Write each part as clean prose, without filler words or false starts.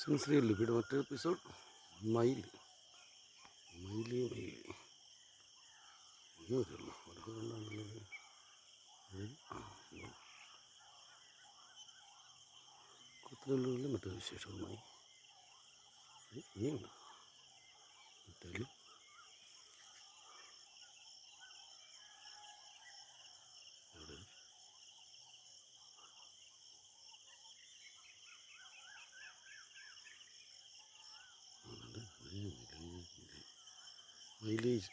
Sensory ലിപിയുടെ മറ്റൊരു episode മയിൽ മയിലേ മയിലേ ഇനി വരുള്ളൂ ഒരാളുള്ളത് കുത്തനല്ലൂരിലെ മറ്റൊരു വിശേഷവുമായി ഇനിയുണ്ട് മറ്റേലും മൈലേജ്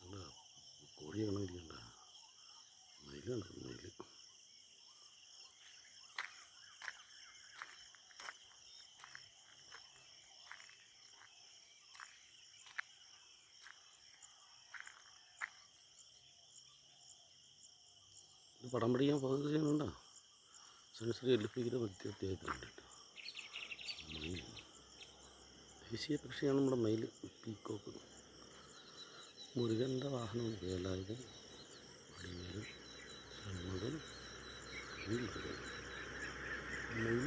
അല്ല കോഴിയെ കണക്കിരിക്കണ്ട മയിലാണ് മയിൽ പടം പഠിക്കാൻ പകുതി ചെയ്യുന്നുണ്ടോ സെൻസറി എലിഫിയുടെ അധ്യായത്തിലുണ്ട് കേട്ടോ മയിൽ ദേശീയ പക്ഷിയാണ് നമ്മുടെ മയിൽ പീക്കോക്ക് മുരുകൻ്റെ വാഹനം വേലായുധൻ വടിവേലൻ ഷൺമുഖൻ മയിൽ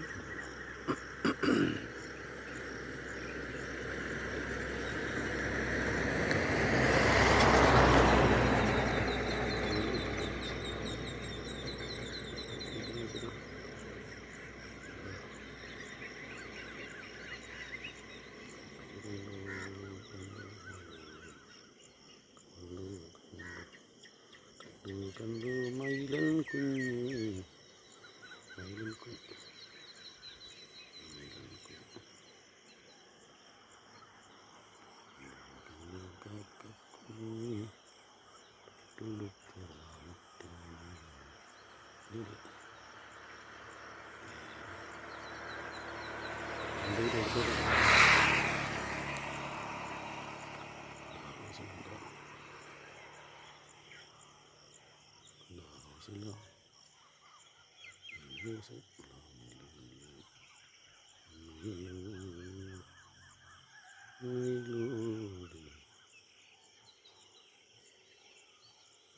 കണ്ടു മയിലൻ കുഞ്ഞ് മയിലൻ കുഞ്ഞ് മയിലൻ കുഞ്ഞ്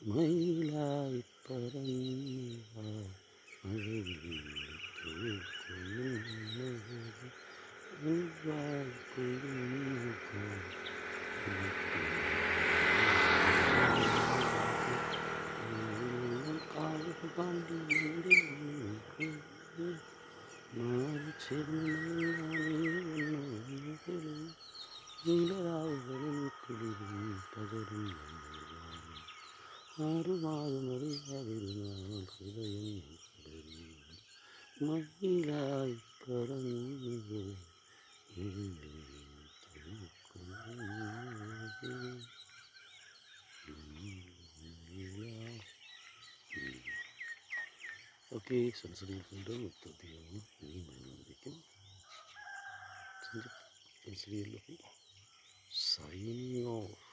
മയിലായി പറന്ന ആരുമാറുമറിയാതിരുന്നാൽ ഹൃദയം മയിലായി പറന്നത് ഓക്കെ സെൻസറിയിൽ കൊണ്ട് മുത്തധ്യാനം ഇനി മൈനായിരിക്കും സെൻസറിയിൽ സൈനിങ് ഓഫ്.